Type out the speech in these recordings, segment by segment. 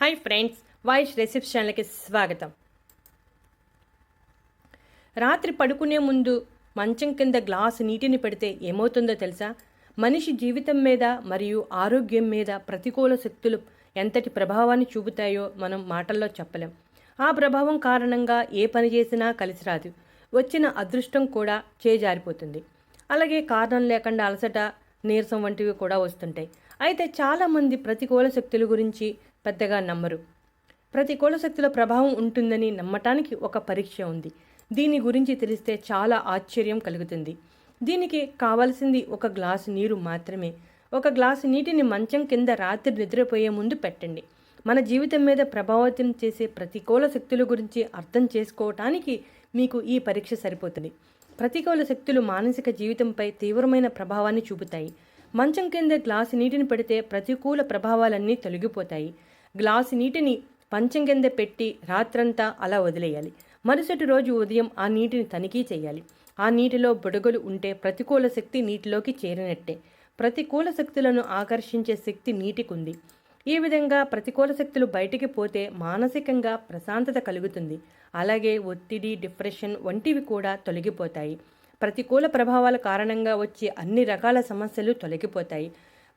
Hi friends, వాయిష్ recipes ఛానల్కి స్వాగతం. రాత్రి పడుకునే ముందు మంచం కింద గ్లాసు నీటిని పెడితే ఏమవుతుందో తెలుసా? మనిషి జీవితం మీద మరియు ఆరోగ్యం మీద ప్రతికూల శక్తులు ఎంతటి ప్రభావాన్ని చూపుతాయో మనం మాటల్లో చెప్పలేం. ఆ ప్రభావం కారణంగా ఏ పని చేసినా కలిసి రాదు, వచ్చిన అదృష్టం కూడా చేజారిపోతుంది. అలాగే కారణం లేకుండా అలసట, నీరసం వంటివి కూడా వస్తుంటాయి. అయితే చాలామంది ప్రతికూల శక్తుల గురించి పెద్దగా నమ్మరు. ప్రతికూల శక్తుల ప్రభావం ఉంటుందని నమ్మటానికి ఒక పరీక్ష ఉంది. దీని గురించి తెలిస్తే చాలా ఆశ్చర్యం కలుగుతుంది. దీనికి కావాల్సింది ఒక గ్లాసు నీరు మాత్రమే. ఒక గ్లాసు నీటిని మంచం కింద రాత్రి నిద్రపోయే ముందు పెట్టండి. మన జీవితం మీద ప్రభావితం చేసే ప్రతికూల శక్తుల గురించి అర్థం చేసుకోవటానికి మీకు ఈ పరీక్ష సరిపోతుంది. ప్రతికూల శక్తులు మానసిక జీవితంపై తీవ్రమైన ప్రభావాన్ని చూపుతాయి. మంచం కింద గ్లాసు నీటిని పెడితే ప్రతికూల ప్రభావాలన్నీ తొలగిపోతాయి. గ్లాసు నీటిని మంచం కింద పెట్టి రాత్రంతా అలా వదిలేయాలి. మరుసటి రోజు ఉదయం ఆ నీటిని తనిఖీ చేయాలి. ఆ నీటిలో బుడగలు ఉంటే ప్రతికూల శక్తి నీటిలోకి చేరినట్టే. ప్రతికూల శక్తులను ఆకర్షించే శక్తి నీటికుంది. ఈ విధంగా ప్రతికూల శక్తులు బయటికి పోతే మానసికంగా ప్రశాంతత కలుగుతుంది. అలాగే ఒత్తిడి, డిప్రెషన్ వంటివి కూడా తొలగిపోతాయి. ప్రతికూల ప్రభావాల కారణంగా వచ్చే అన్ని రకాల సమస్యలు తొలగిపోతాయి.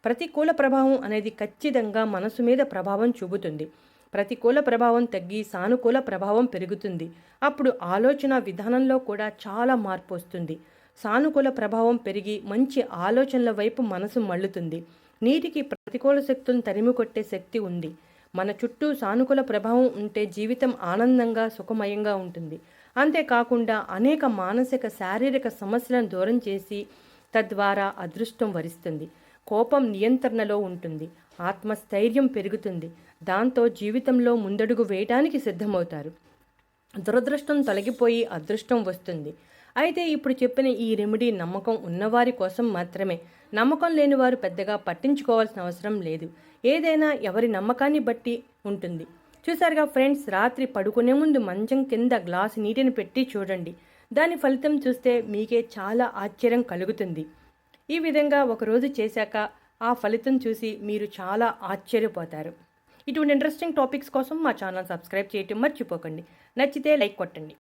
ప్రతికూల ప్రభావం అనేది ఖచ్చితంగా మనసు మీద ప్రభావం చూపుతుంది. ప్రతికూల ప్రభావం తగ్గి సానుకూల ప్రభావం పెరుగుతుంది. అప్పుడు ఆలోచన విధానంలో కూడా చాలా మార్పు వస్తుంది. సానుకూల ప్రభావం పెరిగి మంచి ఆలోచనల వైపు మనసు మళ్ళుతుంది. నీటికి ప్రతికూల శక్తులను తరిమి కొట్టే శక్తి ఉంది. మన చుట్టూ సానుకూల ప్రభావం ఉంటే జీవితం ఆనందంగా, సుఖమయంగా ఉంటుంది. అంతేకాకుండా అనేక మానసిక, శారీరక సమస్యలను దూరం చేసి తద్వారా అదృష్టం వరిస్తుంది. కోపం నియంత్రణలో ఉంటుంది. ఆత్మస్థైర్యం పెరుగుతుంది. దాంతో జీవితంలో ముందడుగు వేయడానికి సిద్ధమవుతారు. దురదృష్టం తొలగిపోయి అదృష్టం వస్తుంది. అయితే ఇప్పుడు చెప్పిన ఈ రెమెడీ నమ్మకం ఉన్నవారి కోసం మాత్రమే. నమ్మకం లేని వారు పెద్దగా పట్టించుకోవాల్సిన అవసరం లేదు. ఏదైనా ఎవరి నమ్మకాన్ని బట్టి ఉంటుంది. చూసారుగా ఫ్రెండ్స్, రాత్రి పడుకునే ముందు మంచం కింద గ్లాసు నీటిని పెట్టి చూడండి. దాని ఫలితం చూస్తే మీకే చాలా ఆశ్చర్యం కలుగుతుంది. ఈ విధంగా ఒకరోజు చేశాక ఆ ఫలితం చూసి మీరు చాలా ఆశ్చర్యపోతారు. ఇటువంటి ఇంట్రెస్టింగ్ టాపిక్స్ కోసం మా ఛానల్ సబ్స్క్రైబ్ చేయటం మర్చిపోకండి. నచ్చితే లైక్ కొట్టండి.